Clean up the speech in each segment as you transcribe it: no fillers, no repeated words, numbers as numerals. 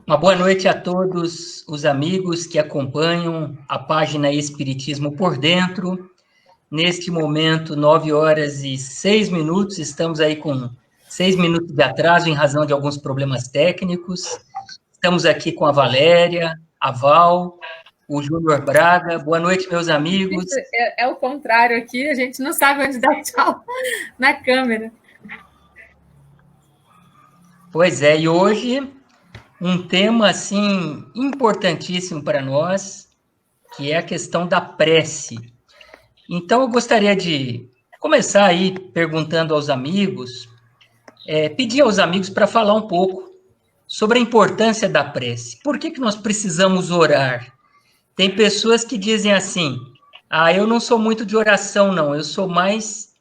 Uma boa noite a todos os amigos que acompanham a página Espiritismo por Dentro. Neste momento, 9h06, estamos aí com 6 minutos de atraso em razão de alguns problemas técnicos. Estamos aqui com a Valéria, a Val, o Júnior Braga. Boa noite, meus amigos. É o contrário aqui, a gente não sabe onde dar tchau na câmera. Pois é, e hoje um tema assim importantíssimo para nós, que é a questão da prece. Então, eu gostaria de começar aí perguntando aos amigos, pedir aos amigos para falar um pouco sobre a importância da prece. Por que nós precisamos orar? Tem pessoas que dizem assim, eu não sou muito de oração, não, eu sou mais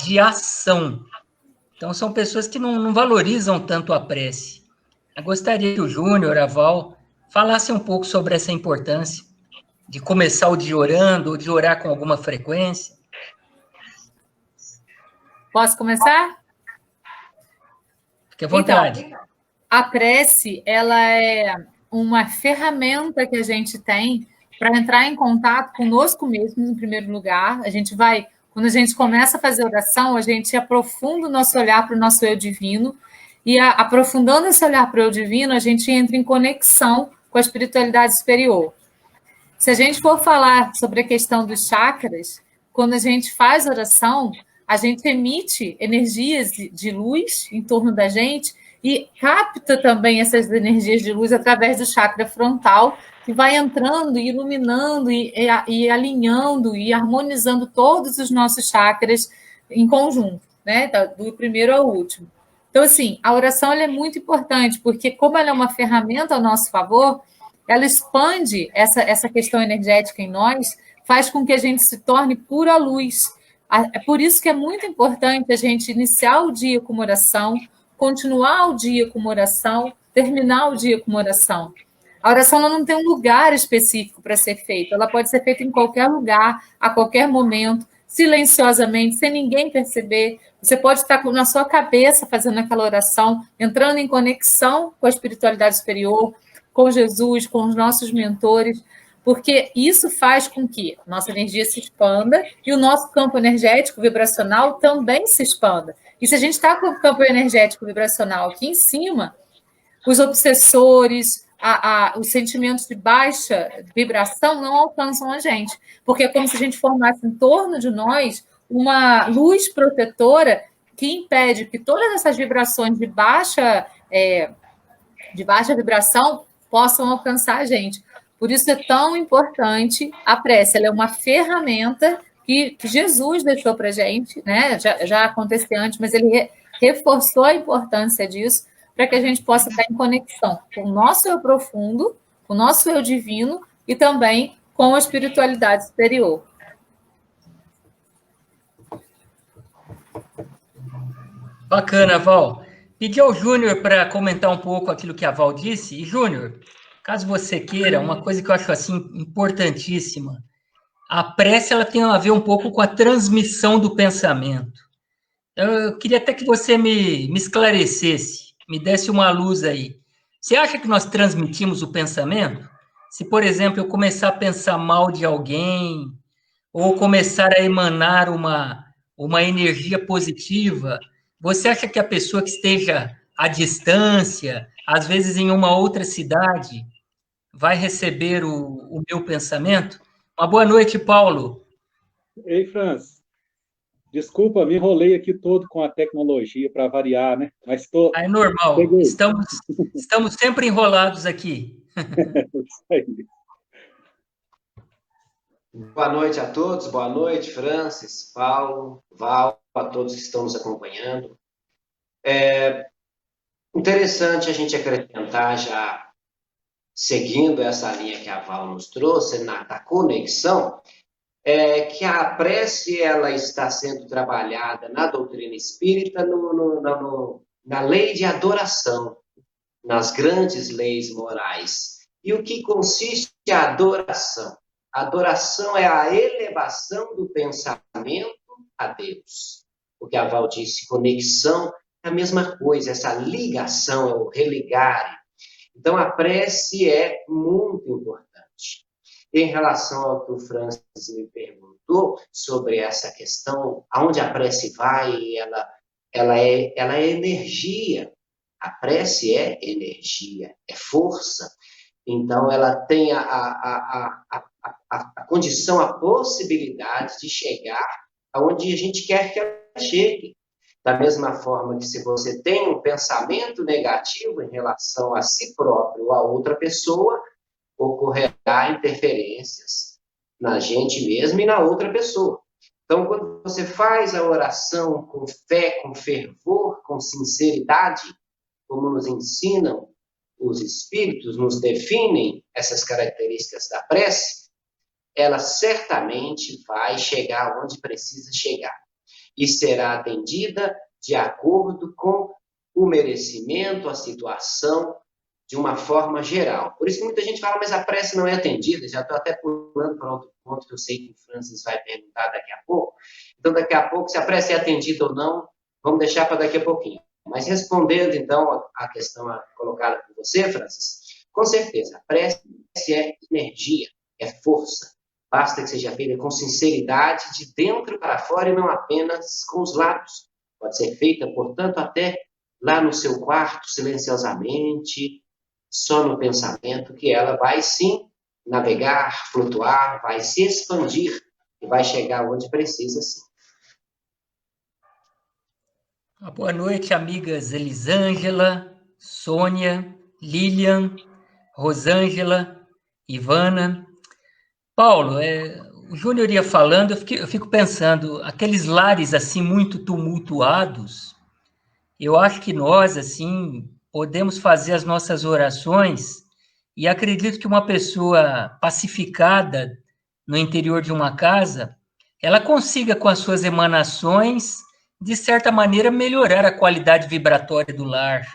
de ação. Então, são pessoas que não valorizam tanto a prece. Eu gostaria que o Júnior, a Val, falasse um pouco sobre essa importância de começar o dia orando, ou de orar com alguma frequência. Posso começar? Fique à vontade. Então, a prece, ela é uma ferramenta que a gente tem para entrar em contato conosco mesmo, em primeiro lugar. Quando a gente começa a fazer oração, a gente aprofunda o nosso olhar para o nosso eu divino, e aprofundando esse olhar para o eu divino, a gente entra em conexão com a espiritualidade superior. Se a gente for falar sobre a questão dos chakras, quando a gente faz oração, a gente emite energias de luz em torno da gente e capta também essas energias de luz através do chakra frontal, que vai entrando, iluminando e alinhando e harmonizando todos os nossos chakras em conjunto, né? Do primeiro ao último. Então, assim, a oração ela é muito importante, porque como ela é uma ferramenta ao nosso favor, ela expande essa questão energética em nós, faz com que a gente se torne pura luz. É por isso que é muito importante a gente iniciar o dia com uma oração, continuar o dia com uma oração, terminar o dia com uma oração. A oração ela não tem um lugar específico para ser feita, ela pode ser feita em qualquer lugar, a qualquer momento, silenciosamente, sem ninguém perceber. Você pode estar na sua cabeça fazendo aquela oração, entrando em conexão com a espiritualidade superior, com Jesus, com os nossos mentores, porque isso faz com que nossa energia se expanda e o nosso campo energético vibracional também se expanda. E se a gente está com o campo energético vibracional aqui em cima, os obsessores, os sentimentos de baixa vibração não alcançam a gente, porque é como se a gente formasse em torno de nós uma luz protetora que impede que todas essas vibrações de baixa vibração possam alcançar a gente. Por isso é tão importante a prece. Ela é uma ferramenta que Jesus deixou para a gente, né? Já acontecia antes, mas ele reforçou a importância disso para que a gente possa estar em conexão com o nosso eu profundo, com o nosso eu divino e também com a espiritualidade superior. Bacana, Val. Pedi ao Júnior para comentar um pouco aquilo que a Val disse. E, Júnior, caso você queira, uma coisa que eu acho assim importantíssima, a prece ela tem a ver um pouco com a transmissão do pensamento. Eu queria até que você me esclarecesse, me desse uma luz aí. Você acha que nós transmitimos o pensamento? Se, por exemplo, eu começar a pensar mal de alguém, ou começar a emanar uma energia positiva, você acha que a pessoa que esteja à distância, às vezes em uma outra cidade, vai receber o meu pensamento? Uma boa noite, Paulo. Ei, Franz, desculpa, me enrolei aqui todo com a tecnologia para variar, né? Mas É normal, peguei. estamos sempre enrolados aqui. Isso aí. Boa noite a todos, boa noite, Francis, Paulo, Val, a todos que estão nos acompanhando. Interessante a gente acrescentar, já seguindo essa linha que a Val nos trouxe, da conexão, que a prece ela está sendo trabalhada na doutrina espírita na lei de adoração, nas grandes leis morais. E o que consiste a adoração? A adoração é a elevação do pensamento a Deus. O que a Val disse, conexão, é a mesma coisa, essa ligação, é o religar. Então, a prece é muito importante. Em relação ao que o Francis me perguntou sobre essa questão, aonde a prece vai, ela é energia. A prece é energia, é força. Então, ela tem a condição, a possibilidade de chegar aonde a gente quer que ela chegue. Da mesma forma que se você tem um pensamento negativo em relação a si próprio ou a outra pessoa, ocorrerá interferências na gente mesmo e na outra pessoa. Então, quando você faz a oração com fé, com fervor, com sinceridade, como nos ensinam os espíritos, nos definem essas características da prece, ela certamente vai chegar onde precisa chegar e será atendida de acordo com o merecimento, a situação, de uma forma geral. Por isso que muita gente fala, mas a prece não é atendida. Já estou até pulando para outro ponto que eu sei que o Francis vai perguntar daqui a pouco. Então, daqui a pouco, se a prece é atendida ou não, vamos deixar para daqui a pouquinho. Mas respondendo, então, a questão colocada por você, Francis, com certeza, a prece é energia, é força. Basta que seja feita com sinceridade, de dentro para fora, e não apenas com os lábios. Pode ser feita, portanto, até lá no seu quarto, silenciosamente, só no pensamento, que ela vai, sim, navegar, flutuar, vai se expandir e vai chegar onde precisa, sim. Boa noite, amigas Elisângela, Sônia, Lilian, Rosângela, Ivana. Paulo, o Júnior ia falando, eu fico pensando, aqueles lares assim muito tumultuados, eu acho que nós, assim, podemos fazer as nossas orações e acredito que uma pessoa pacificada no interior de uma casa, ela consiga, com as suas emanações, de certa maneira, melhorar a qualidade vibratória do lar.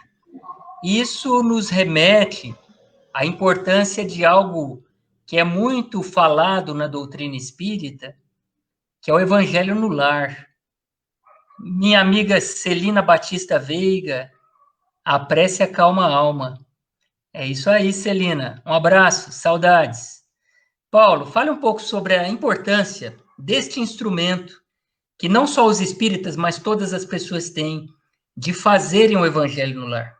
Isso nos remete à importância de algo que é muito falado na doutrina espírita, que é o Evangelho no Lar. Minha amiga Celina Batista Veiga, a prece acalma a alma. É isso aí, Celina. Um abraço, saudades. Paulo, fale um pouco sobre a importância deste instrumento que não só os espíritas, mas todas as pessoas têm de fazerem o Evangelho no lar.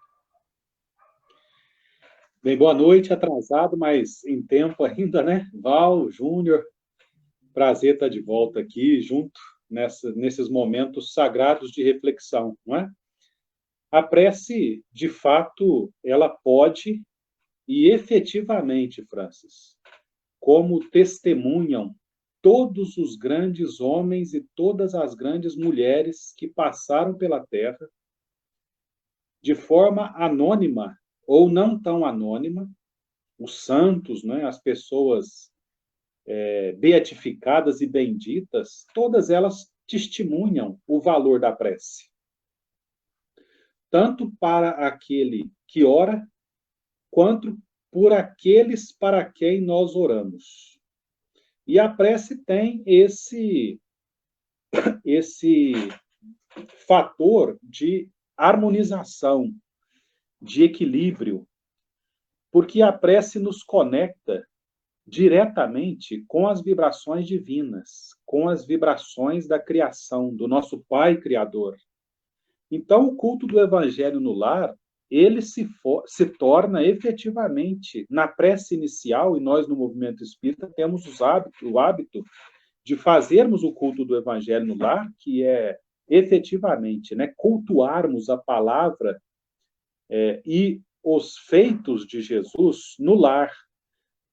Bem, boa noite, atrasado, mas em tempo ainda, né? Val, Júnior, prazer estar de volta aqui, junto nesses momentos sagrados de reflexão, não é? A prece, de fato, ela pode, e efetivamente, Francis, como testemunham todos os grandes homens e todas as grandes mulheres que passaram pela Terra, de forma anônima ou não tão anônima, os santos, né, as pessoas beatificadas e benditas, todas elas testemunham o valor da prece. Tanto para aquele que ora, quanto por aqueles para quem nós oramos. E a prece tem esse fator de harmonização, de equilíbrio, porque a prece nos conecta diretamente com as vibrações divinas, com as vibrações da criação, do nosso Pai Criador. Então, o culto do Evangelho no lar, ele se torna efetivamente, na prece inicial, e nós no Movimento Espírita temos o hábito de fazermos o culto do Evangelho no lar, que é efetivamente, né, cultuarmos a palavra e os feitos de Jesus no lar,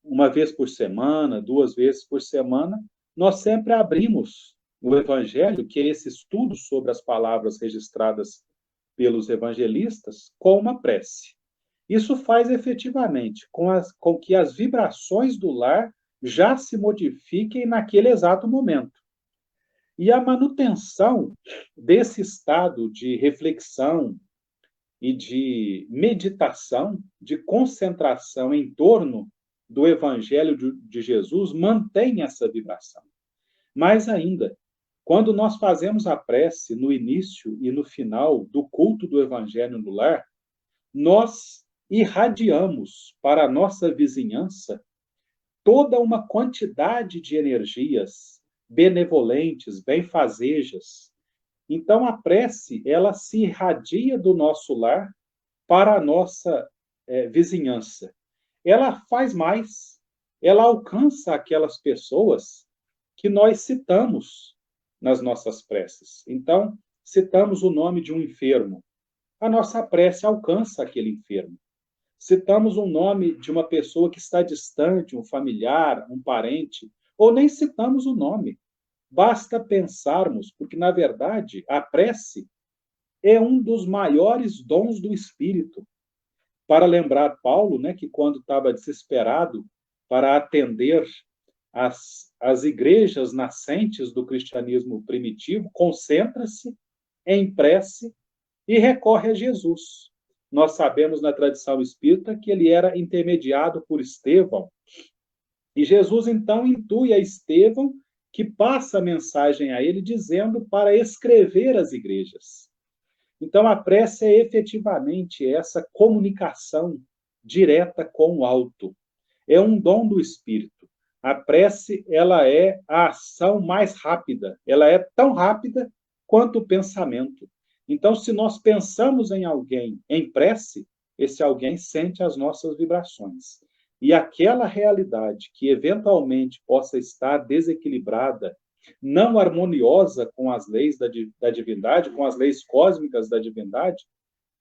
uma vez por semana, 2 vezes por semana, nós sempre abrimos o Evangelho, que é esse estudo sobre as palavras registradas pelos evangelistas, com uma prece. Isso faz efetivamente com que as vibrações do lar já se modifiquem naquele exato momento. E a manutenção desse estado de reflexão e de meditação, de concentração em torno do Evangelho de Jesus, mantém essa vibração. Mais ainda, quando nós fazemos a prece no início e no final do culto do Evangelho no lar, nós irradiamos para a nossa vizinhança toda uma quantidade de energias benevolentes, benfazejas. Então, a prece, ela se irradia do nosso lar para a nossa vizinhança. Ela faz mais, ela alcança aquelas pessoas que nós citamos nas nossas preces. Então, citamos o nome de um enfermo. A nossa prece alcança aquele enfermo. Citamos um nome de uma pessoa que está distante, um familiar, um parente, ou nem citamos o nome. Basta pensarmos, porque, na verdade, a prece é um dos maiores dons do Espírito. Para lembrar Paulo, né, que quando estava desesperado para atender as igrejas nascentes do cristianismo primitivo, concentra-se em prece e recorre a Jesus. Nós sabemos na tradição espírita que ele era intermediado por Estevão. E Jesus, então, intui a Estevão, que passa a mensagem a ele, dizendo para escrever as igrejas. Então, a prece é efetivamente essa comunicação direta com o alto. É um dom do Espírito. A prece, ela é a ação mais rápida. Ela é tão rápida quanto o pensamento. Então, se nós pensamos em alguém em prece, esse alguém sente as nossas vibrações. E aquela realidade que eventualmente possa estar desequilibrada, não harmoniosa com as leis da divindade, com as leis cósmicas da divindade,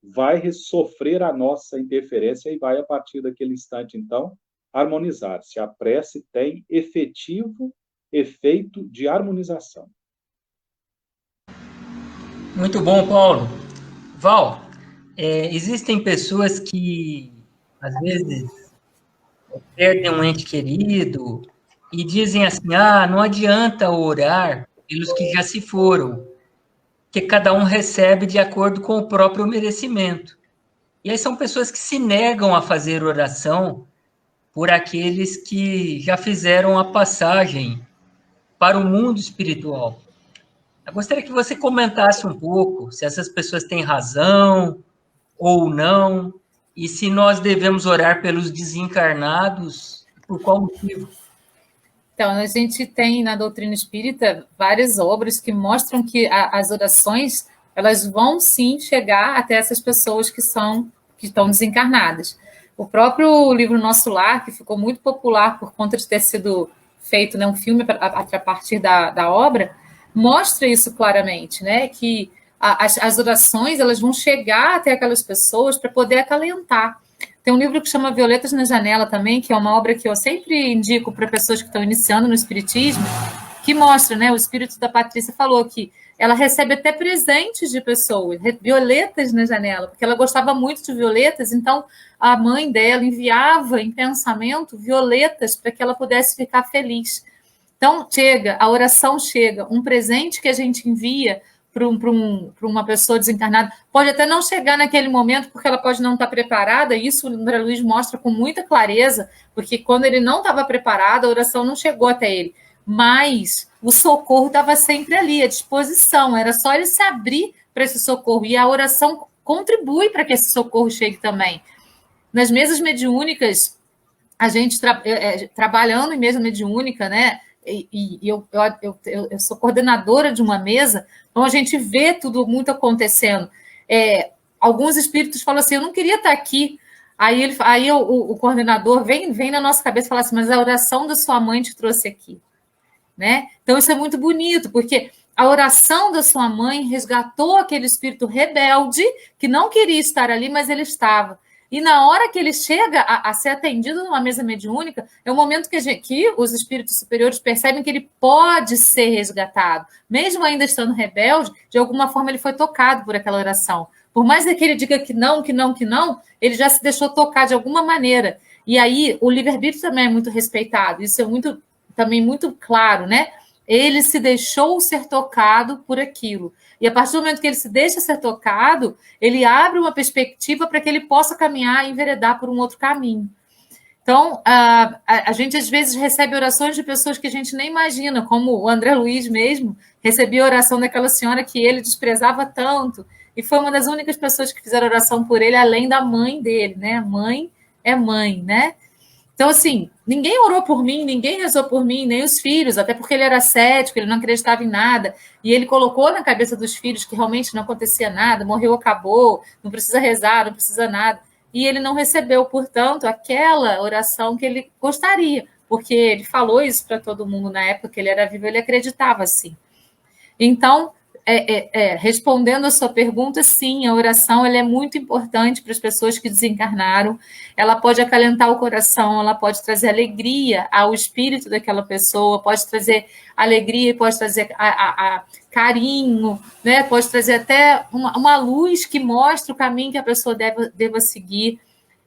vai sofrer a nossa interferência e vai, a partir daquele instante, então, harmonizar-se. A prece tem efetivo efeito de harmonização. Muito bom, Paulo. Val, existem pessoas que, às vezes, perdem um ente querido e dizem assim, não adianta orar pelos que já se foram, que cada um recebe de acordo com o próprio merecimento. E aí são pessoas que se negam a fazer oração por aqueles que já fizeram a passagem para o mundo espiritual. Eu gostaria que você comentasse um pouco se essas pessoas têm razão ou não, e se nós devemos orar pelos desencarnados, por qual motivo? Então, a gente tem na doutrina espírita várias obras que mostram que as orações, elas vão sim chegar até essas pessoas que estão desencarnadas. O próprio livro Nosso Lar, que ficou muito popular por conta de ter sido feito, né, um filme a partir da obra, mostra isso claramente, né, que as orações, elas vão chegar até aquelas pessoas para poder acalentar. Tem um livro que chama Violetas na Janela também, que é uma obra que eu sempre indico para pessoas que estão iniciando no espiritismo, que mostra, né, o espírito da Patrícia falou que ela recebe até presentes de pessoas, violetas na janela, porque ela gostava muito de violetas, então a mãe dela enviava em pensamento violetas para que ela pudesse ficar feliz. Então, a oração chega, um presente que a gente envia para uma pessoa desencarnada, pode até não chegar naquele momento, porque ela pode não estar preparada, e isso o André Luiz mostra com muita clareza, porque quando ele não estava preparado, a oração não chegou até ele, mas o socorro estava sempre ali, à disposição, era só ele se abrir para esse socorro, e a oração contribui para que esse socorro chegue também. Nas mesas mediúnicas, a gente trabalhando em mesa mediúnica, né, e eu sou coordenadora de uma mesa, então a gente vê tudo muito acontecendo. Alguns espíritos falam assim, eu não queria estar aqui. Aí o coordenador vem na nossa cabeça e fala assim, mas a oração da sua mãe te trouxe aqui. Né? Então isso é muito bonito, porque a oração da sua mãe resgatou aquele espírito rebelde que não queria estar ali, mas ele estava. E na hora que ele chega a ser atendido numa mesa mediúnica, é o momento que os espíritos superiores percebem que ele pode ser resgatado. Mesmo ainda estando rebelde, de alguma forma ele foi tocado por aquela oração. Por mais que ele diga que não, ele já se deixou tocar de alguma maneira. E aí o livre-arbítrio também é muito respeitado. Isso é também muito claro, né? Ele se deixou ser tocado por aquilo. E a partir do momento que ele se deixa ser tocado, ele abre uma perspectiva para que ele possa caminhar e enveredar por um outro caminho. Então, a gente às vezes recebe orações de pessoas que a gente nem imagina, como o André Luiz mesmo recebia a oração daquela senhora que ele desprezava tanto. e foi uma das únicas pessoas que fizeram oração por ele, além da mãe dele, né? Mãe é mãe, né? Então, assim, ninguém orou por mim, ninguém rezou por mim, nem os filhos, até porque ele era cético, ele não acreditava em nada, e ele colocou na cabeça dos filhos que realmente não acontecia nada, morreu, acabou, não precisa rezar, não precisa nada, e ele não recebeu, portanto, aquela oração que ele gostaria, porque ele falou isso para todo mundo na época que ele era vivo, ele acreditava assim. Então, respondendo a sua pergunta, sim, a oração ela é muito importante para as pessoas que desencarnaram. Ela pode acalentar o coração, ela pode trazer alegria ao espírito daquela pessoa, pode trazer alegria, pode trazer carinho, né? Pode trazer até uma luz que mostra o caminho que a pessoa deva seguir.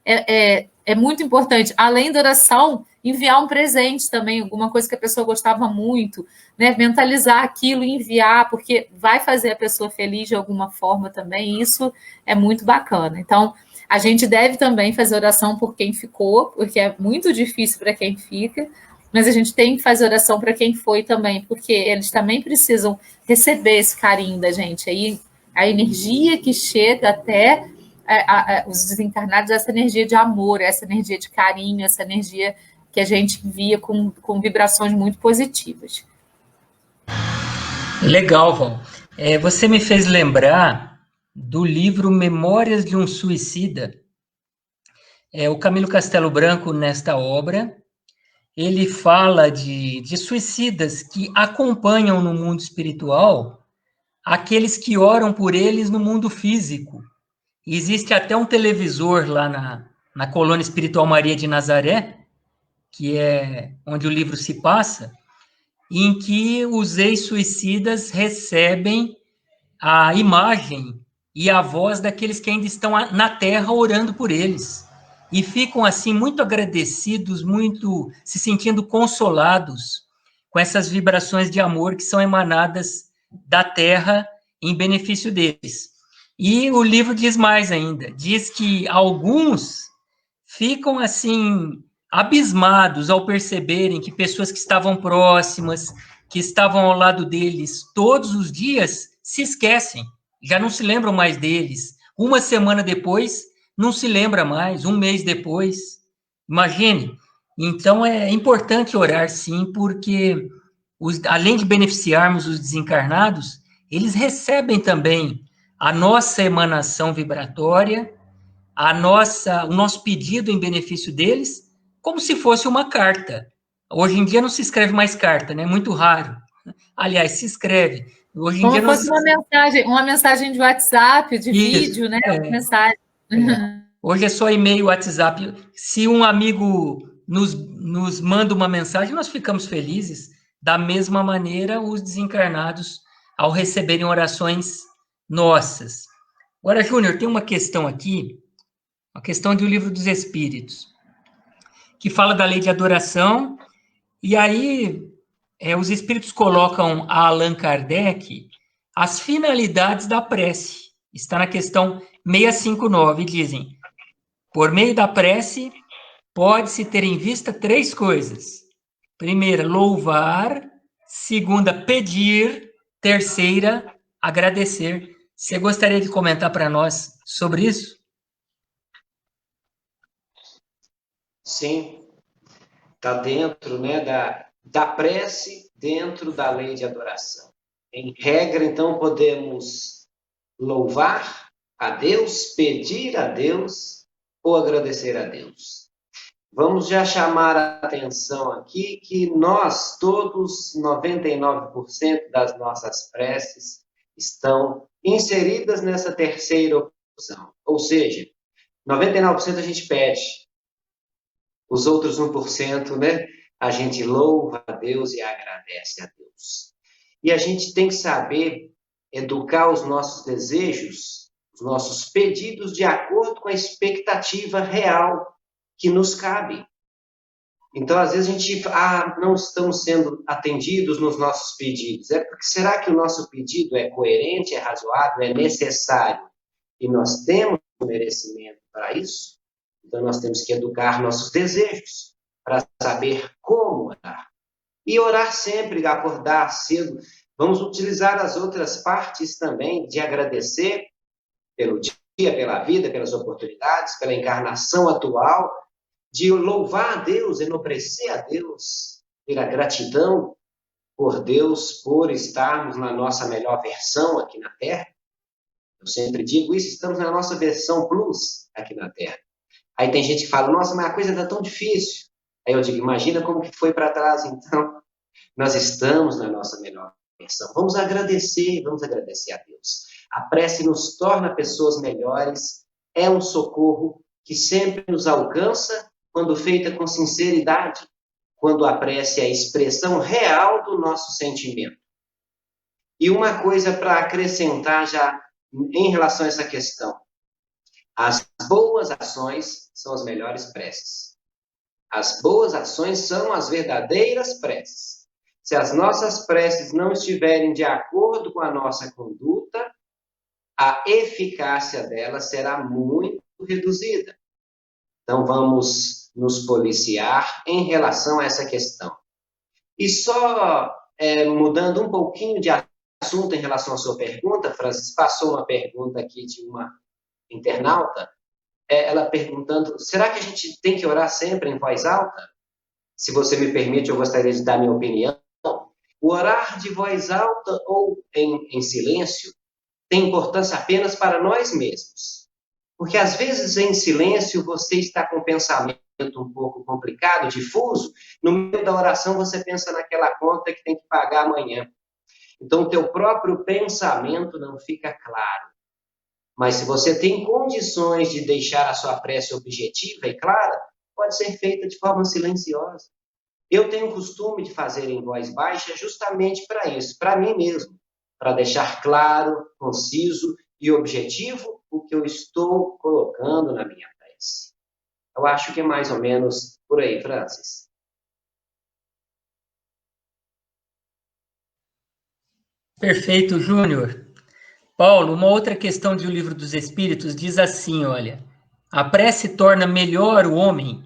É muito importante, além da oração, enviar um presente também, alguma coisa que a pessoa gostava muito, né? Mentalizar aquilo e enviar, porque vai fazer a pessoa feliz de alguma forma também, isso é muito bacana. Então, a gente deve também fazer oração por quem ficou, porque é muito difícil para quem fica, mas a gente tem que fazer oração para quem foi também, porque eles também precisam receber esse carinho da gente. Aí a energia que chega até os desencarnados, essa energia de amor, essa energia de carinho, essa energia que a gente via com vibrações muito positivas. Legal, Val. Você me fez lembrar do livro Memórias de um Suicida. O Camilo Castelo Branco, nesta obra, ele fala de suicidas que acompanham no mundo espiritual aqueles que oram por eles no mundo físico. Existe até um televisor lá na Colônia Espiritual Maria de Nazaré, que é onde o livro se passa, em que os ex-suicidas recebem a imagem e a voz daqueles que ainda estão na Terra orando por eles. E ficam, assim, muito agradecidos, muito se sentindo consolados com essas vibrações de amor que são emanadas da Terra em benefício deles. E o livro diz mais ainda, diz que alguns ficam, assim, abismados ao perceberem que pessoas que estavam próximas, que estavam ao lado deles todos os dias, se esquecem, já não se lembram mais deles. Uma semana depois, não se lembra mais, um mês depois. Imagine. Então, é importante orar, sim, porque, além de beneficiarmos os desencarnados, eles recebem também a nossa emanação vibratória, o nosso pedido em benefício deles, como se fosse uma carta. Hoje em dia não se escreve mais carta, né? Muito raro. Aliás, se escreve. Hoje em Como dia fosse uma mensagem de WhatsApp, de vídeo, né? Uma mensagem. Hoje é só e-mail, WhatsApp. Se um amigo nos manda uma mensagem, nós ficamos felizes. Da mesma maneira, os desencarnados, ao receberem orações nossas. Agora, Júnior, tem uma questão aqui, uma questão do Livro dos Espíritos, que fala da lei de adoração, e aí os Espíritos colocam a Allan Kardec as finalidades da prece. Está na questão 659, dizem: por meio da prece, pode-se ter em vista 3 coisas. Primeira, louvar. Segunda, pedir. Terceira, agradecer. Você gostaria de comentar para nós sobre isso? Sim, está dentro, né, da prece, dentro da lei de adoração. Em regra, então, podemos louvar a Deus, pedir a Deus ou agradecer a Deus. Vamos já chamar a atenção aqui que nós, todos, 99% das nossas preces estão inseridas nessa terceira opção. Ou seja, 99% a gente pede, os outros 1%, né, a gente louva a Deus e agradece a Deus. E a gente tem que saber educar os nossos desejos, os nossos pedidos de acordo com a expectativa real que nos cabe. Então, às vezes a gente não estamos sendo atendidos nos nossos pedidos. Porque será que o nosso pedido é coerente, é razoável, é necessário? E nós temos merecimento para isso? Então, nós temos que educar nossos desejos para saber como orar. E orar sempre, acordar cedo. Vamos utilizar as outras partes também de agradecer, pelo dia, pela vida, pelas oportunidades, pela encarnação atual, de louvar a Deus, enobrecer a Deus, ter a gratidão por Deus, por estarmos na nossa melhor versão aqui na Terra. Eu sempre digo isso, estamos na nossa versão plus aqui na Terra. Aí tem gente que fala, nossa, mas a coisa está tão difícil. Aí eu digo, imagina como que foi para trás, então. Nós estamos na nossa melhor versão. Vamos agradecer a Deus. A prece nos torna pessoas melhores, é um socorro que sempre nos alcança quando feita com sinceridade, quando a prece é a expressão real do nosso sentimento. E uma coisa para acrescentar já em relação a essa questão. As boas ações são as melhores preces. As boas ações são as verdadeiras preces. Se as nossas preces não estiverem de acordo com a nossa conduta, a eficácia delas será muito reduzida. Então, vamos nos policiar em relação a essa questão. E só mudando um pouquinho de assunto em relação à sua pergunta, Francis, passou uma pergunta aqui de uma internauta, ela perguntando, será que a gente tem que orar sempre em voz alta? Se você me permite, eu gostaria de dar minha opinião. O orar de voz alta ou em silêncio tem importância apenas para nós mesmos. Porque, às vezes, em silêncio, você está com um pensamento um pouco complicado, difuso, no meio da oração você pensa naquela conta que tem que pagar amanhã. Então, o teu próprio pensamento não fica claro. Mas se você tem condições de deixar a sua prece objetiva e clara, pode ser feita de forma silenciosa. Eu tenho o costume de fazer em voz baixa justamente para isso, para mim mesmo, para deixar claro, conciso e objetivo o que eu estou colocando na minha prece. Eu acho que é mais ou menos por aí, Francis. Perfeito, Júnior. Paulo, uma outra questão de O Livro dos Espíritos diz assim, olha, a prece torna melhor o homem,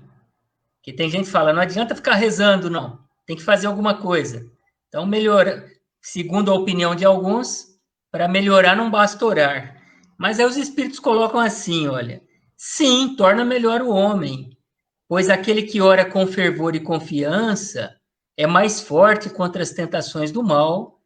que tem gente que fala, não adianta ficar rezando, não, tem que fazer alguma coisa. Então, melhora, segundo a opinião de alguns, para melhorar não basta orar. Mas aí os Espíritos colocam assim, olha, sim, torna melhor o homem, pois aquele que ora com fervor e confiança é mais forte contra as tentações do mal,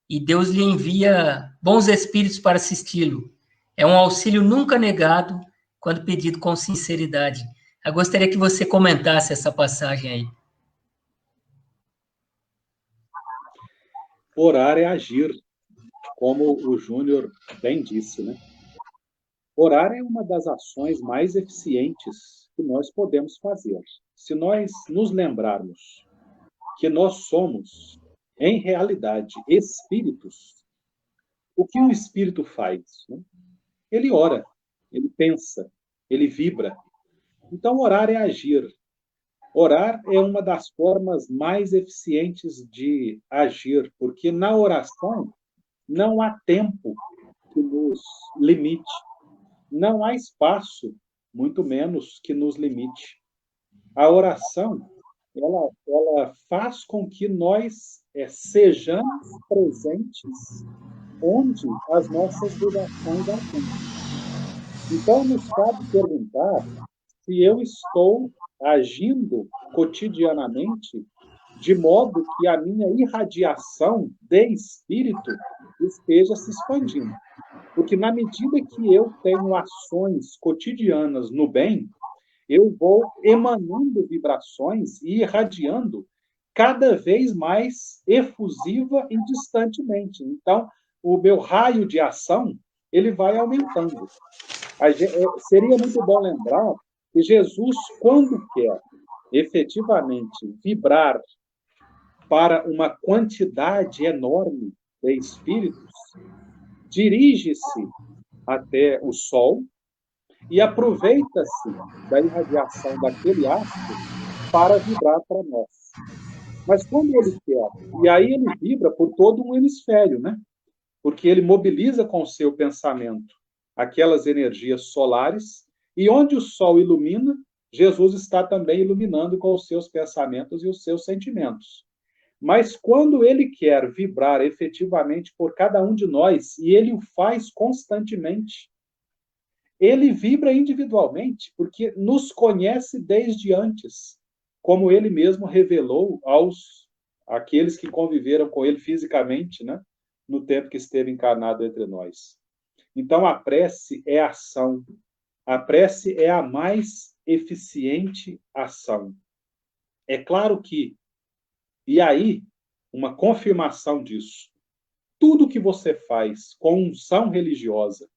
e Deus lhe envia bons espíritos para assisti-lo. É um auxílio nunca negado quando pedido com sinceridade. Eu gostaria que você comentasse essa passagem aí. Orar é agir, como o Júnior bem disse, né? Orar é uma das ações mais eficientes que nós podemos fazer. Se nós nos lembrarmos que nós somos, em realidade, espíritos, o que o espírito faz? Né? Ele ora, ele pensa, ele vibra. Então, orar é agir. Orar é uma das formas mais eficientes de agir, porque na oração não há tempo que nos limite, não há espaço, muito menos que nos limite. A oração, ela faz com que nós sejamos presentes onde as nossas vibrações alcançam. Então, nos cabe perguntar se eu estou agindo cotidianamente de modo que a minha irradiação de espírito esteja se expandindo. Porque na medida que eu tenho ações cotidianas no bem, eu vou emanando vibrações e irradiando cada vez mais efusiva e distantemente. Então, o meu raio de ação, ele vai aumentando. Seria muito bom lembrar que Jesus, quando quer efetivamente vibrar para uma quantidade enorme de espíritos, dirige-se até o Sol e aproveita-se da irradiação daquele astro para vibrar para nós. Mas quando ele quer, e aí ele vibra por todo um hemisfério, né? Porque ele mobiliza com o seu pensamento aquelas energias solares, e onde o Sol ilumina, Jesus está também iluminando com os seus pensamentos e os seus sentimentos. Mas quando ele quer vibrar efetivamente por cada um de nós, e ele o faz constantemente, ele vibra individualmente, porque nos conhece desde antes, como ele mesmo revelou aos aqueles que conviveram com ele fisicamente, né, no tempo que esteve encarnado entre nós. Então, a prece é ação. A prece é a mais eficiente ação. É claro que, e aí, uma confirmação disso, tudo que você faz com unção religiosa,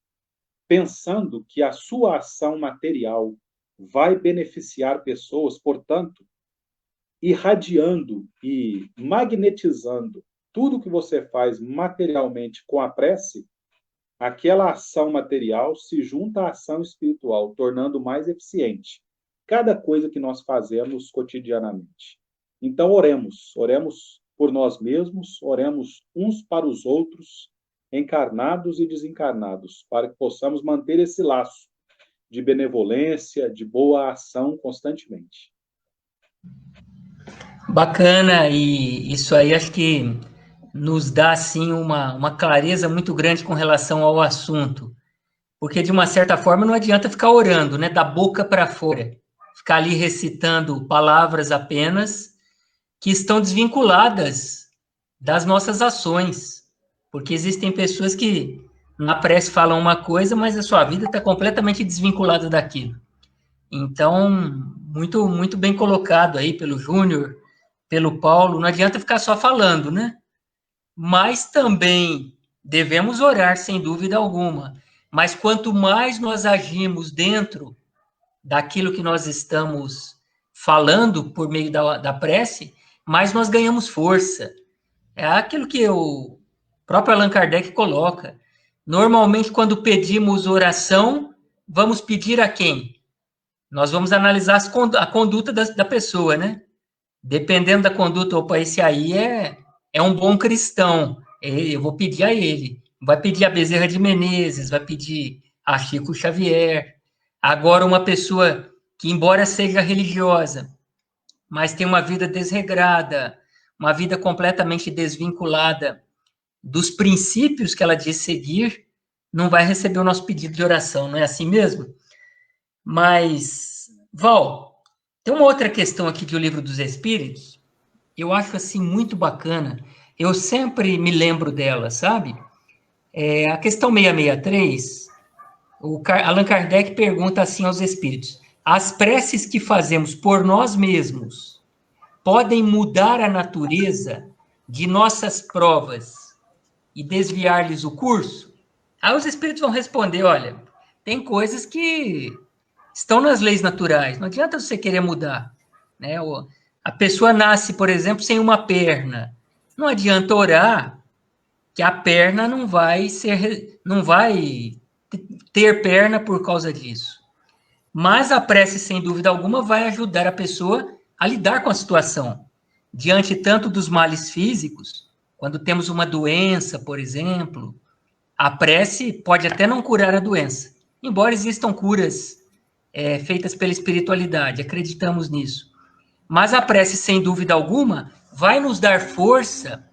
pensando que a sua ação material vai beneficiar pessoas, portanto, irradiando e magnetizando tudo que você faz materialmente com a prece, aquela ação material se junta à ação espiritual, tornando mais eficiente cada coisa que nós fazemos cotidianamente. Então, oremos por nós mesmos, oremos uns para os outros, encarnados e desencarnados, para que possamos manter esse laço de benevolência, de boa ação constantemente. Bacana, e isso aí acho que nos dá, assim, uma clareza muito grande com relação ao assunto, porque, de uma certa forma, não adianta ficar orando, né, da boca para fora, ficar ali recitando palavras apenas, que estão desvinculadas das nossas ações, porque existem pessoas que na prece falam uma coisa, mas a sua vida está completamente desvinculada daquilo. Então, muito, muito bem colocado aí pelo Júnior, pelo Paulo, não adianta ficar só falando, né? Mas também devemos orar, sem dúvida alguma. Mas quanto mais nós agimos dentro daquilo que nós estamos falando por meio da prece, mais nós ganhamos força. É aquilo que o próprio Allan Kardec coloca. Normalmente, quando pedimos oração, vamos pedir a quem? Nós vamos analisar a conduta da pessoa, né? Dependendo da conduta, opa, esse aí é um bom cristão, eu vou pedir a ele. Vai pedir a Bezerra de Menezes, vai pedir a Chico Xavier. Agora, uma pessoa que, embora seja religiosa, mas tem uma vida desregrada, uma vida completamente desvinculada dos princípios que ela diz seguir, não vai receber o nosso pedido de oração, não é assim mesmo? Mas, Val, tem uma outra questão aqui de O Livro dos Espíritos, eu acho assim muito bacana, eu sempre me lembro dela, sabe? A questão 663, Allan Kardec pergunta assim aos espíritos: as preces que fazemos por nós mesmos podem mudar a natureza de nossas provas e desviar-lhes o curso? Aí os espíritos vão responder: olha, tem coisas que estão nas leis naturais, não adianta você querer mudar, né? A pessoa nasce, por exemplo, sem uma perna, não adianta orar que a perna não vai ter perna por causa disso. Mas a prece, sem dúvida alguma, vai ajudar a pessoa a lidar com a situação. Diante tanto dos males físicos, quando temos uma doença, por exemplo, a prece pode até não curar a doença, embora existam curas feitas pela espiritualidade, acreditamos nisso. Mas a prece, sem dúvida alguma, vai nos dar força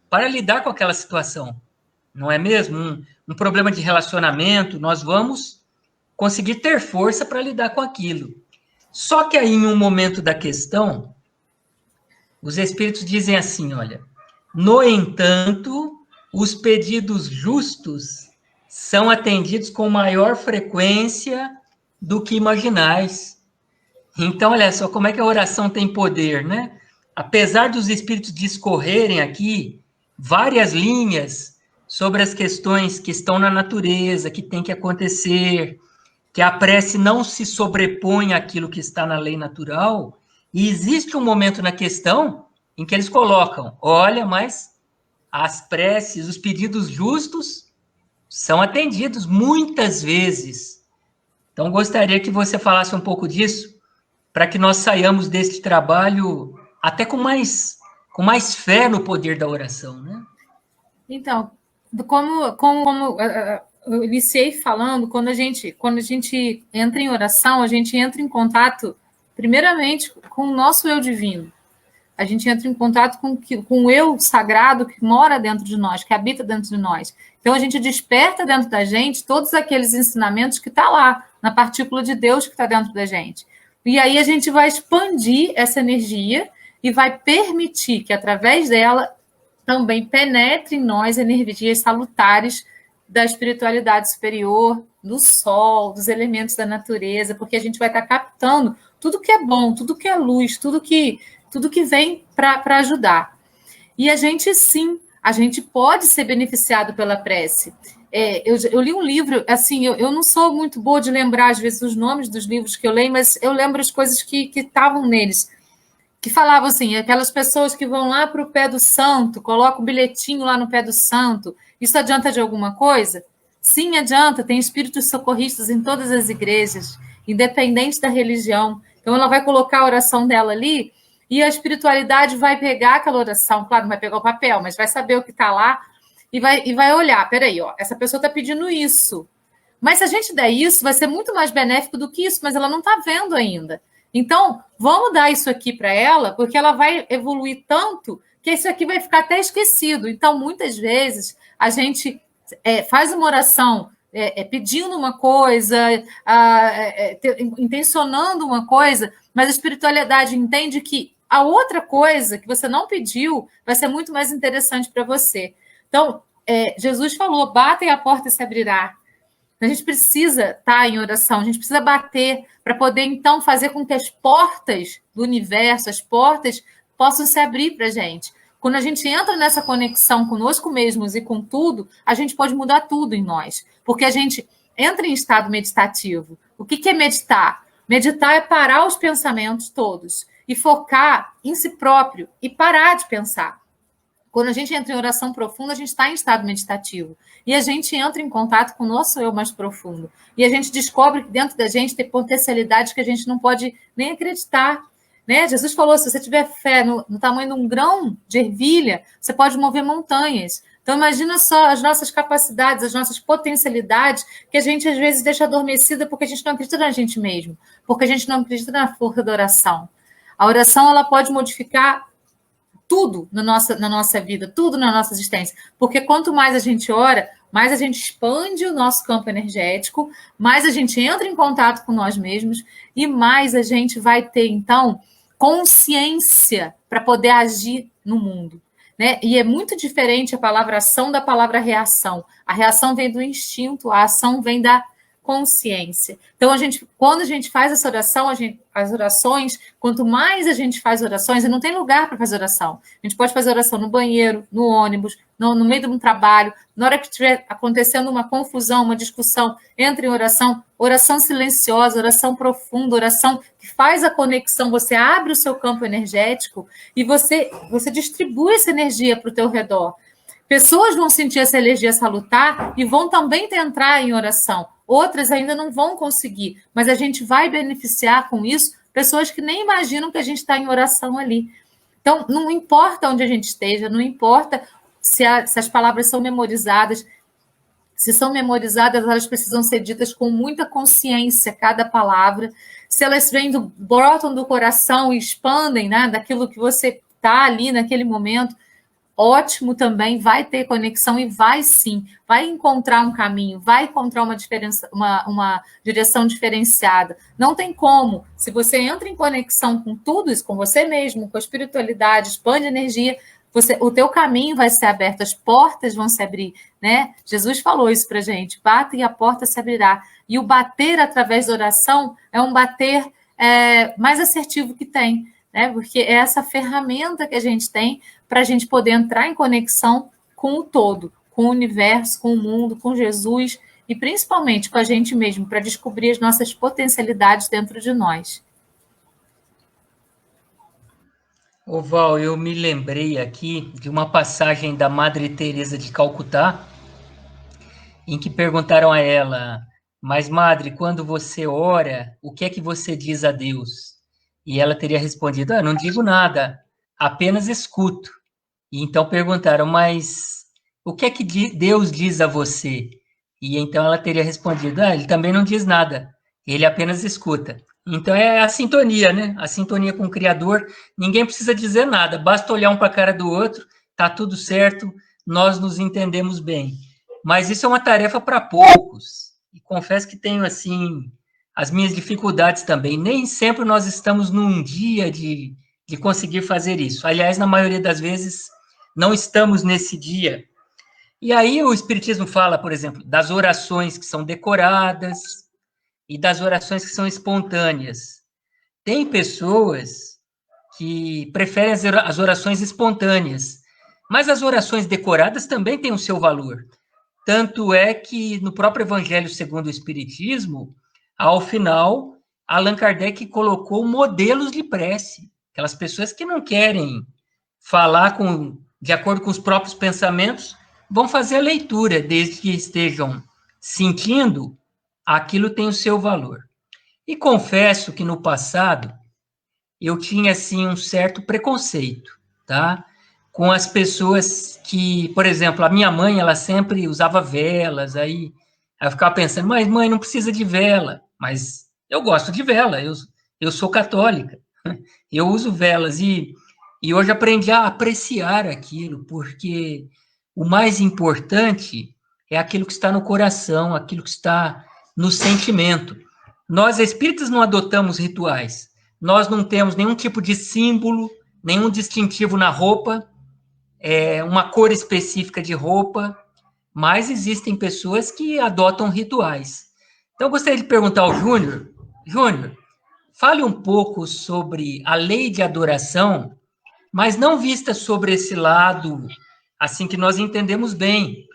para lidar com aquela situação. Não é mesmo? Um problema de relacionamento, nós vamos conseguir ter força para lidar com aquilo. Só que aí, em um momento da questão, os espíritos dizem assim, olha, no entanto, os pedidos justos são atendidos com maior frequência do que imaginais. Então, olha só como é que a oração tem poder, né? Apesar dos espíritos discorrerem aqui várias linhas sobre as questões que estão na natureza, que tem que acontecer, que a prece não se sobrepõe àquilo que está na lei natural, e existe um momento na questão em que eles colocam, olha, mas as preces, os pedidos justos são atendidos muitas vezes. Então, gostaria que você falasse um pouco disso, para que nós saiamos deste trabalho até com mais fé no poder da oração, né? Então, como eu iniciei falando, quando a gente entra em oração, a gente entra em contato, primeiramente, com o nosso eu divino. a gente entra em contato com o eu sagrado que mora dentro de nós, que habita dentro de nós. Então, a gente desperta dentro da gente todos aqueles ensinamentos que está lá, na partícula de Deus que está dentro da gente. E aí a gente vai expandir essa energia e vai permitir que, através dela, também penetre em nós energias salutares da espiritualidade superior, do sol, dos elementos da natureza, porque a gente vai estar captando tudo que é bom, tudo que é luz, tudo que vem para ajudar. E a gente, sim, a gente pode ser beneficiado pela prece. Eu li um livro, assim, eu não sou muito boa de lembrar, às vezes, os nomes dos livros que eu leio, mas eu lembro as coisas que estavam neles, que falavam assim, aquelas pessoas que vão lá para o pé do santo, colocam o bilhetinho lá no pé do santo, isso adianta de alguma coisa? Sim, adianta, tem espíritos socorristas em todas as igrejas, independente da religião. Então, ela vai colocar a oração dela ali e a espiritualidade vai pegar aquela oração, claro, não vai pegar o papel, mas vai saber o que está lá e vai olhar, peraí, ó, essa pessoa está pedindo isso. Mas se a gente der isso, vai ser muito mais benéfico do que isso, mas ela não está vendo ainda. Então, vamos dar isso aqui para ela, porque ela vai evoluir tanto que isso aqui vai ficar até esquecido. Então, muitas vezes, a gente faz uma oração pedindo uma coisa, intencionando uma coisa, mas a espiritualidade entende que a outra coisa que você não pediu vai ser muito mais interessante para você. Então, Jesus falou, batem a porta e se abrirá. A gente precisa estar em oração, a gente precisa bater para poder, então, fazer com que as portas do universo, as portas, possam se abrir para a gente. Quando a gente entra nessa conexão conosco mesmos e com tudo, a gente pode mudar tudo em nós, porque a gente entra em estado meditativo. O que é meditar? Meditar é parar os pensamentos todos e focar em si próprio e parar de pensar. Quando a gente entra em oração profunda, a gente está em estado meditativo. E a gente entra em contato com o nosso eu mais profundo. E a gente descobre que dentro da gente tem potencialidades que a gente não pode nem acreditar. Né? Jesus falou, se você tiver fé no tamanho de um grão de ervilha, você pode mover montanhas. Então, imagina só as nossas capacidades, as nossas potencialidades, que a gente, às vezes, deixa adormecida porque a gente não acredita na gente mesmo, porque a gente não acredita na força da oração. A oração, ela pode modificar tudo na nossa vida, tudo na nossa existência. Porque quanto mais a gente ora, mais a gente expande o nosso campo energético, mais a gente entra em contato com nós mesmos e mais a gente vai ter, então, consciência para poder agir no mundo. Né? E é muito diferente a palavra ação da palavra reação. A reação vem do instinto, a ação vem da consciência. Então, quando a gente faz essa oração, as orações, quanto mais a gente faz orações, e não tem lugar para fazer oração. A gente pode fazer oração no banheiro, no ônibus, no meio de um trabalho, na hora que estiver acontecendo uma confusão, uma discussão, entre em oração, oração silenciosa, oração profunda, oração que faz a conexão, você abre o seu campo energético e você distribui essa energia para o teu redor. Pessoas vão sentir essa energia salutar e vão também entrar em oração. Outras ainda não vão conseguir, mas a gente vai beneficiar com isso pessoas que nem imaginam que a gente está em oração ali. Então, não importa onde a gente esteja, não importa se as palavras são memorizadas. Se são memorizadas, elas precisam ser ditas com muita consciência, cada palavra. Se elas brotam do coração e expandem, né, daquilo que você está ali naquele momento, ótimo também, vai ter conexão e vai sim, vai encontrar um caminho, vai encontrar uma direção diferenciada. Não tem como. Se você entra em conexão com tudo isso, com você mesmo, com a espiritualidade, expande energia, o teu caminho vai ser aberto, as portas vão se abrir, né? Jesus falou isso pra gente, bata e a porta se abrirá. E o bater através da oração é um bater mais assertivo que tem, né? Porque é essa ferramenta que a gente tem para a gente poder entrar em conexão com o todo, com o universo, com o mundo, com Jesus e principalmente com a gente mesmo, para descobrir as nossas potencialidades dentro de nós. Ô Val, eu me lembrei aqui de uma passagem da Madre Teresa de Calcutá, em que perguntaram a ela, mas Madre, quando você ora, o que é que você diz a Deus? E ela teria respondido, não digo nada, apenas escuto. E então perguntaram, mas o que é que Deus diz a você? E então ela teria respondido, ele também não diz nada, ele apenas escuta. Então é a sintonia, né? A sintonia com o Criador. Ninguém precisa dizer nada, basta olhar um para a cara do outro, tá tudo certo, nós nos entendemos bem. Mas isso é uma tarefa para poucos. E confesso que tenho, assim, as minhas dificuldades também. Nem sempre nós estamos num dia de conseguir fazer isso. Aliás, na maioria das vezes, não estamos nesse dia. E aí o Espiritismo fala, por exemplo, das orações que são decoradas e das orações que são espontâneas. Tem pessoas que preferem as orações espontâneas, mas as orações decoradas também têm o seu valor. Tanto é que no próprio Evangelho segundo o Espiritismo, ao final, Allan Kardec colocou modelos de prece. Aquelas pessoas que não querem falar de acordo com os próprios pensamentos, vão fazer a leitura, desde que estejam sentindo, aquilo tem o seu valor. E confesso que no passado, eu tinha, assim, um certo preconceito, tá? Com as pessoas que, por exemplo, a minha mãe, ela sempre usava velas, aí eu ficava pensando, mas mãe, não precisa de vela, mas eu gosto de vela, eu sou católica, eu uso velas, e hoje aprendi a apreciar aquilo, porque o mais importante é aquilo que está no coração, aquilo que está no sentimento. Nós, espíritas, não adotamos rituais, nós não temos nenhum tipo de símbolo, nenhum distintivo na roupa, uma cor específica de roupa, mas existem pessoas que adotam rituais. Então, eu gostaria de perguntar ao Júnior, Júnior, fale um pouco sobre a lei de adoração, mas não vista sobre esse lado, assim que nós entendemos bem,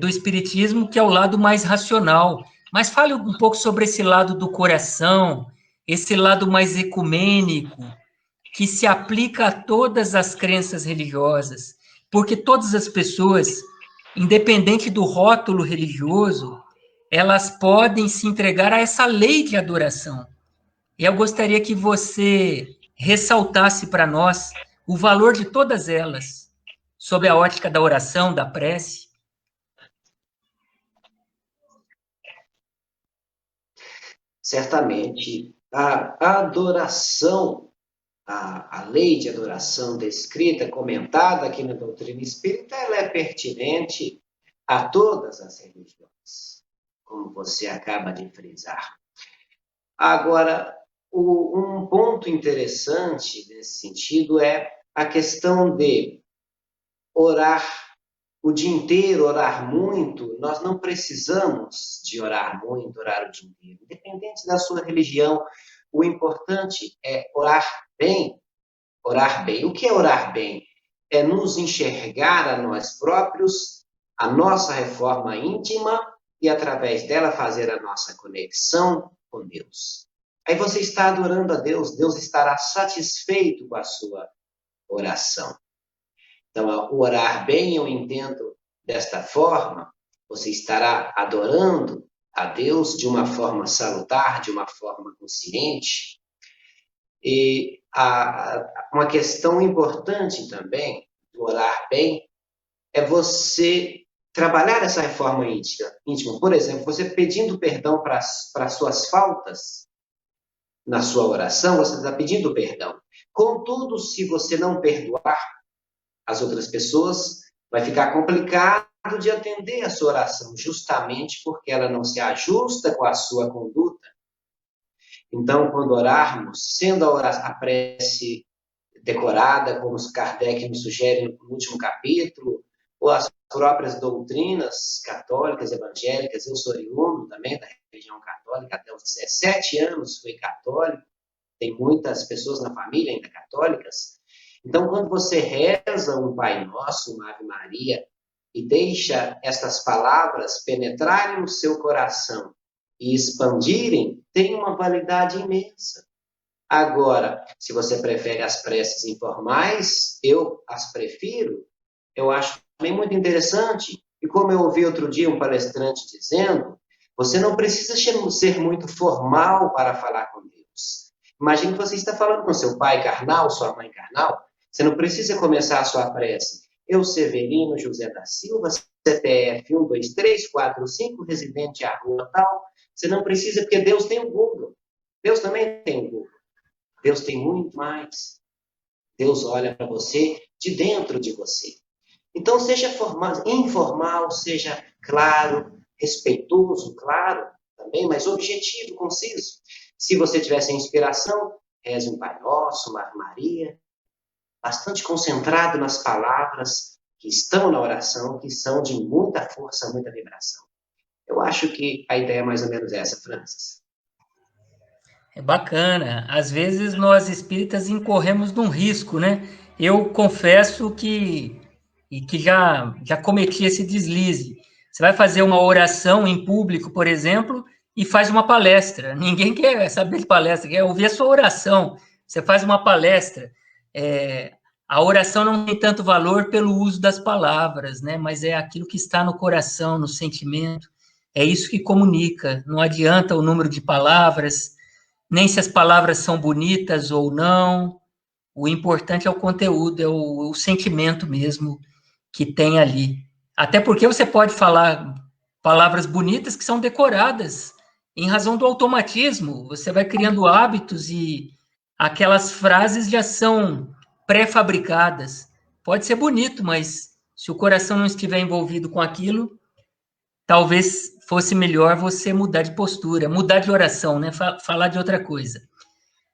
do Espiritismo, que é o lado mais racional. Mas fale um pouco sobre esse lado do coração, esse lado mais ecumênico, que se aplica a todas as crenças religiosas, porque todas as pessoas, independente do rótulo religioso, elas podem se entregar a essa lei de adoração. E eu gostaria que você ressaltasse para nós o valor de todas elas, sob a ótica da oração, da prece. Certamente, a adoração, a lei de adoração descrita, comentada aqui na doutrina espírita, ela é pertinente a todas as religiões, como você acaba de frisar. Agora, um ponto interessante nesse sentido é a questão de orar o dia inteiro, orar muito. Nós não precisamos de orar muito, orar o dia inteiro. Independente da sua religião, o importante é orar bem. Orar bem. O que é orar bem? É nos enxergar a nós próprios, a nossa reforma íntima e, através dela, fazer a nossa conexão com Deus. Aí você está adorando a Deus, Deus estará satisfeito com a sua oração. Então, o orar bem, eu entendo desta forma, você estará adorando a Deus de uma forma salutar, de uma forma consciente. E uma questão importante também do orar bem é você trabalhar essa reforma íntima. Por exemplo, você pedindo perdão para suas faltas na sua oração, você está pedindo perdão. Contudo, se você não perdoar as outras pessoas, vai ficar complicado de atender a sua oração, justamente porque ela não se ajusta com a sua conduta. Então, quando orarmos, sendo a prece decorada, como Kardec nos sugere no último capítulo, ou as próprias doutrinas católicas, evangélicas, eu sou oriundo também da religião católica, até os 17 anos fui católico, tem muitas pessoas na família ainda católicas. Então, quando você reza um Pai Nosso, uma Ave Maria, e deixa estas palavras penetrarem no seu coração e expandirem, tem uma validade imensa. Agora, se você prefere as preces informais, eu as prefiro, eu acho também muito interessante. E como eu ouvi outro dia um palestrante dizendo, você não precisa ser muito formal para falar com Deus. Imagine que você está falando com seu pai carnal, sua mãe carnal, você não precisa começar a sua prece. Eu, Severino José da Silva, CPF 12345, residente à rua tal. Você não precisa, porque Deus tem o Google. Deus também tem um Google. Deus tem muito mais. Deus olha para você de dentro de você. Então, seja informal, seja claro, respeitoso, claro, também, mas objetivo, conciso. Se você tiver sem inspiração, reze um Pai Nosso, uma Ave Maria, bastante concentrado nas palavras que estão na oração, que são de muita força, muita vibração. Eu acho que a ideia é mais ou menos essa, Francis. É bacana. Às vezes nós espíritas incorremos num risco, né? Eu confesso que já cometi esse deslize. Você vai fazer uma oração em público, por exemplo, e faz uma palestra. Ninguém quer saber de palestra, quer ouvir a sua oração. Você faz uma palestra. A oração não tem tanto valor pelo uso das palavras, né? Mas é aquilo que está no coração, no sentimento. É isso que comunica. Não adianta o número de palavras, nem se as palavras são bonitas ou não. O importante é o conteúdo, é o sentimento mesmo que tem ali. Até porque você pode falar palavras bonitas que são decoradas em razão do automatismo. Você vai criando hábitos e aquelas frases já são pré-fabricadas. Pode ser bonito, mas se o coração não estiver envolvido com aquilo, talvez fosse melhor você mudar de postura, mudar de oração, né? Falar de outra coisa.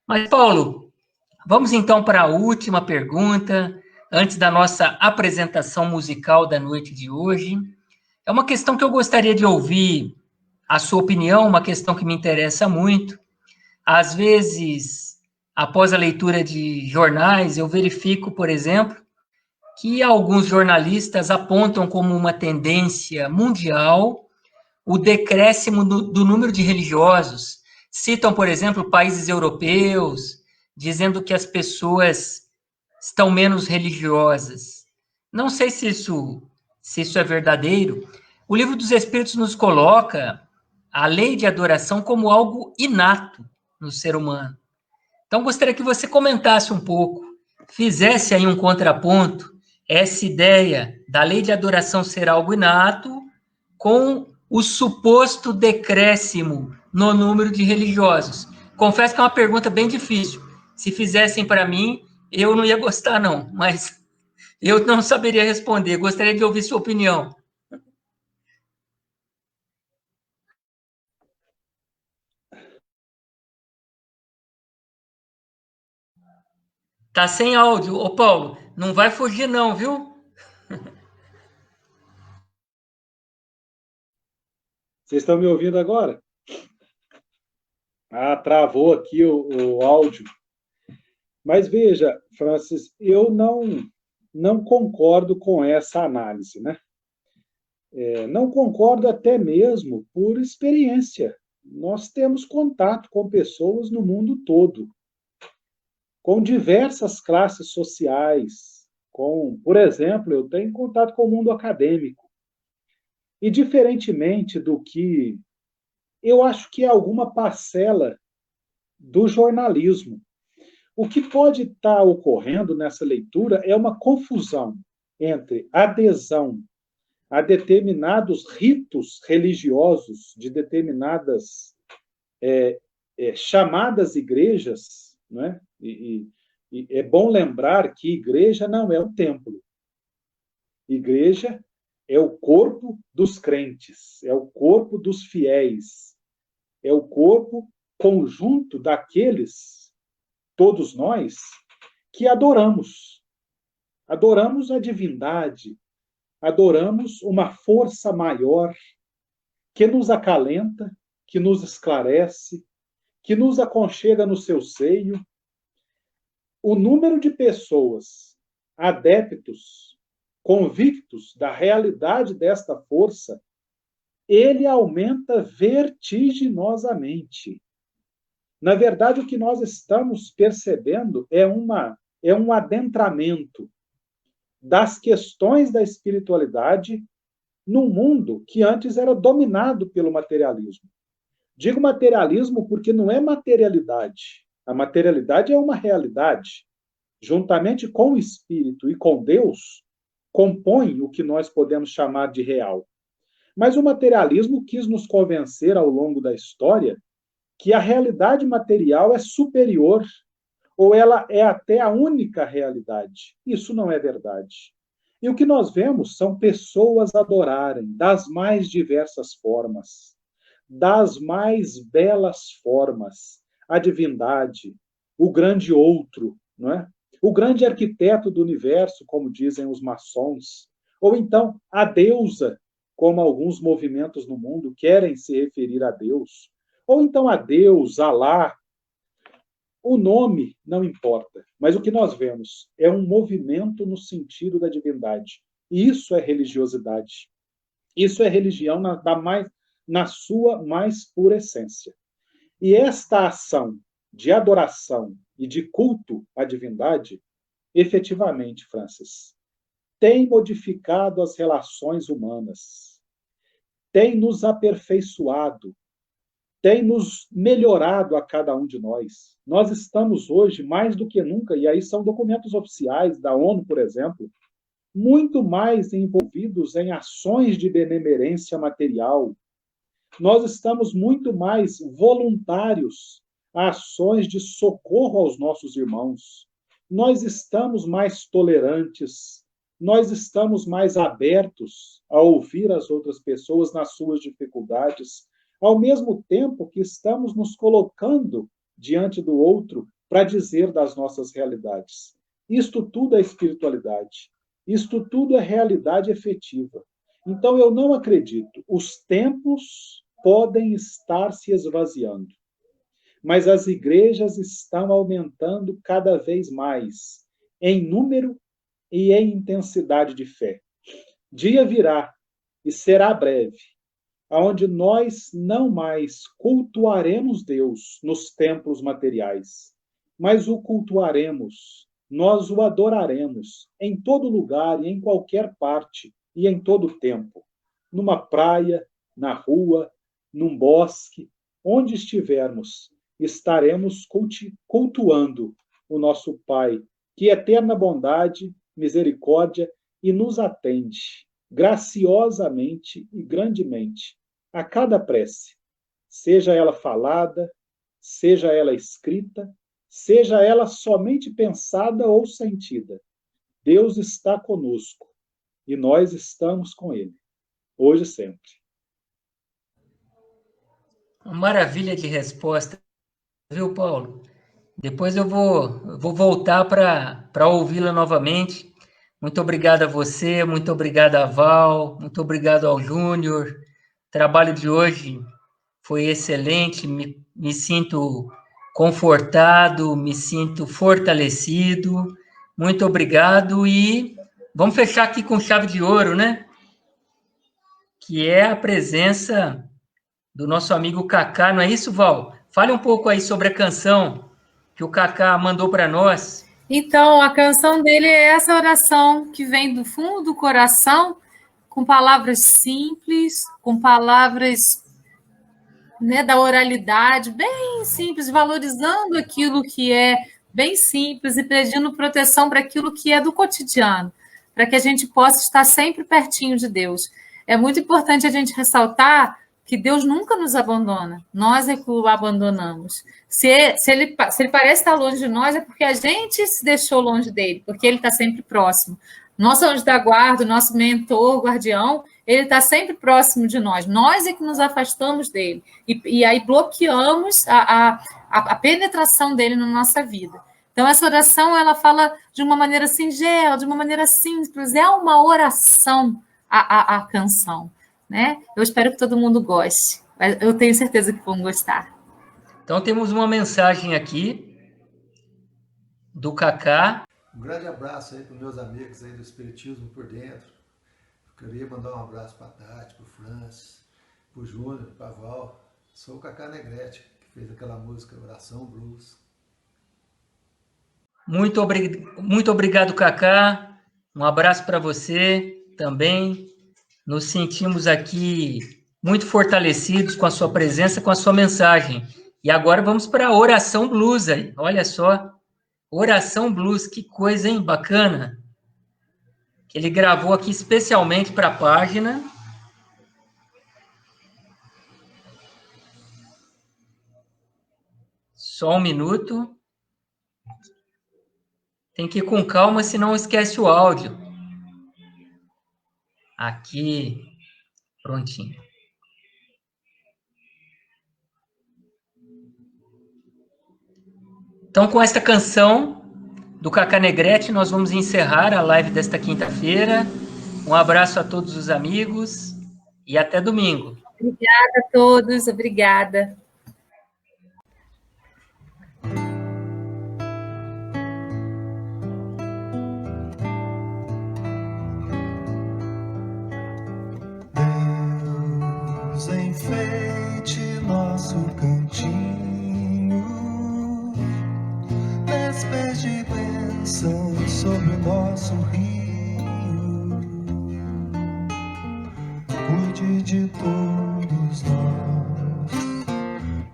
Mas, Paulo, vamos então para a última pergunta, antes da nossa apresentação musical da noite de hoje. É uma questão que eu gostaria de ouvir a sua opinião, uma questão que me interessa muito. Às vezes, após a leitura de jornais, eu verifico, por exemplo, que alguns jornalistas apontam como uma tendência mundial o decréscimo do número de religiosos. Citam, por exemplo, países europeus, dizendo que as pessoas estão menos religiosas. Não sei se isso é verdadeiro. O Livro dos Espíritos nos coloca a lei de adoração como algo inato no ser humano. Então, gostaria que você comentasse um pouco, fizesse aí um contraponto, essa ideia da lei de adoração ser algo inato com o suposto decréscimo no número de religiosos. Confesso que é uma pergunta bem difícil. Se fizessem para mim, eu não ia gostar, não, mas eu não saberia responder. Gostaria de ouvir sua opinião. Tá sem áudio. Ô, Paulo, não vai fugir não, viu? Vocês estão me ouvindo agora? Ah, travou aqui o áudio. Mas veja, Francis, eu não concordo com essa análise, né? Não concordo até mesmo por experiência. Nós temos contato com pessoas no mundo todo, com diversas classes sociais, por exemplo, eu tenho contato com o mundo acadêmico. E diferentemente do que eu acho que é alguma parcela do jornalismo, o que pode estar ocorrendo nessa leitura é uma confusão entre adesão a determinados ritos religiosos de determinadas chamadas igrejas, né? E é bom lembrar que igreja não é um templo. Igreja é o corpo dos crentes, é o corpo dos fiéis, é o corpo conjunto daqueles, todos nós, que adoramos. Adoramos a divindade, adoramos uma força maior que nos acalenta, que nos esclarece, que nos aconchega no seu seio. O número de pessoas adeptos, convictos da realidade desta força, ele aumenta vertiginosamente. Na verdade, o que nós estamos percebendo é um adentramento das questões da espiritualidade num mundo que antes era dominado pelo materialismo. Digo materialismo porque não é materialidade. A materialidade é uma realidade. Juntamente com o espírito e com Deus, compõe o que nós podemos chamar de real. Mas o materialismo quis nos convencer ao longo da história que a realidade material é superior, ou ela é até a única realidade. Isso não é verdade. E o que nós vemos são pessoas adorarem das mais diversas formas, das mais belas formas, a divindade, o grande outro, não é? O grande arquiteto do universo, como dizem os maçons, ou então a deusa, como alguns movimentos no mundo querem se referir a Deus, ou então a Deus, Alá. O nome não importa, mas o que nós vemos é um movimento no sentido da divindade. E isso é religiosidade. Isso é religião na sua mais pura essência. E esta ação de adoração e de culto à divindade, efetivamente, Francis, tem modificado as relações humanas, tem nos aperfeiçoado, tem nos melhorado a cada um de nós. Nós estamos hoje, mais do que nunca, e aí são documentos oficiais da ONU, por exemplo, muito mais envolvidos em ações de benemerência material. Nós estamos muito mais voluntários a ações de socorro aos nossos irmãos. Nós estamos mais tolerantes, nós estamos mais abertos a ouvir as outras pessoas nas suas dificuldades, ao mesmo tempo que estamos nos colocando diante do outro para dizer das nossas realidades. Isto tudo é espiritualidade. Isto tudo é realidade efetiva. Então, eu não acredito. Os templos podem estar se esvaziando, mas as igrejas estão aumentando cada vez mais em número e em intensidade de fé. Dia virá, e será breve, onde nós não mais cultuaremos Deus nos templos materiais, mas o cultuaremos, nós o adoraremos em todo lugar e em qualquer parte e em todo tempo, numa praia, na rua, num bosque, onde estivermos, estaremos cultuando o nosso Pai, que eterna bondade, misericórdia e nos atende graciosamente e grandemente a cada prece, seja ela falada, seja ela escrita, seja ela somente pensada ou sentida. Deus está conosco e nós estamos com Ele, hoje e sempre. Uma maravilha de resposta, viu, Paulo? Depois eu vou voltar para ouvi-la novamente. Muito obrigado a você, muito obrigado a Val, muito obrigado ao Júnior. O trabalho de hoje foi excelente, me sinto confortado, me sinto fortalecido. Muito obrigado e vamos fechar aqui com chave de ouro, né? Que é a presença do nosso amigo Kaká, não é isso, Val? Fale um pouco aí sobre a canção que o Kaká mandou para nós. Então, a canção dele é essa oração que vem do fundo do coração, com palavras simples, com palavras, né, da oralidade, bem simples, valorizando aquilo que é bem simples e pedindo proteção para aquilo que é do cotidiano, para que a gente possa estar sempre pertinho de Deus. É muito importante a gente ressaltar que Deus nunca nos abandona, nós é que o abandonamos. Se ele parece estar longe de nós, é porque a gente se deixou longe dele, porque ele está sempre próximo. Nosso anjo da guarda, nosso mentor, guardião, ele está sempre próximo de nós. Nós é que nos afastamos dele. E aí bloqueamos a penetração dele na nossa vida. Então, essa oração, ela fala de uma maneira singela, de uma maneira simples. É uma oração a canção, né? Eu espero que todo mundo goste. Eu tenho certeza que vão gostar. Então, temos uma mensagem aqui do Kaká. Um grande abraço aí para os meus amigos aí do Espiritismo por Dentro. Eu queria mandar um abraço para a Tati, para o Francis, para o Júnior, para a Val. Sou o Kaká Negrete, que fez aquela música Oração Blues. Muito obrigado, Kaká. Um abraço para você também. Nos sentimos aqui muito fortalecidos com a sua presença, com a sua mensagem. E agora vamos para a Oração Blues aí. Olha só. Oração Blues, que coisa, hein? Bacana. Que ele gravou aqui especialmente para a página. Só um minuto. Tem que ir com calma, senão esquece o áudio. Aqui. Prontinho. Então, com esta canção do Cacá Negrete, nós vamos encerrar a live desta quinta-feira. Um abraço a todos os amigos e até domingo. Obrigada a todos, obrigada. Deus enfeite nosso cantinho, despeje bênção sobre o nosso rio, cuide de todos nós,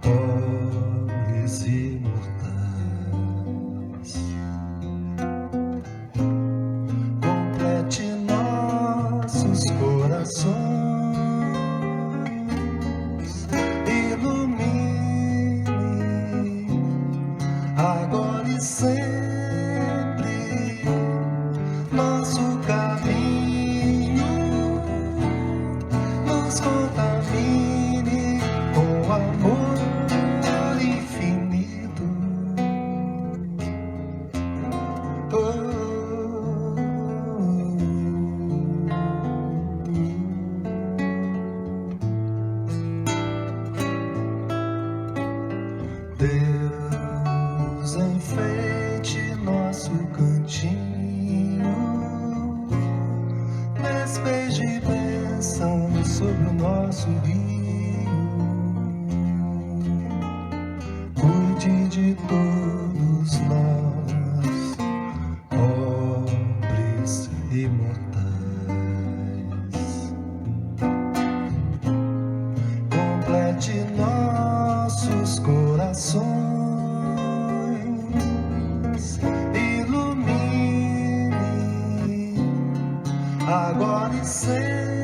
pobres e mortais, complete nossos corações, agora e sempre nosso caminho, nos contamine com amor infinito. Deus enfeite nosso cantinho, despeje bênção sobre o nosso rio, cuide de todos nós, pobres e mortais, complete nossos corações, ilumine agora e sempre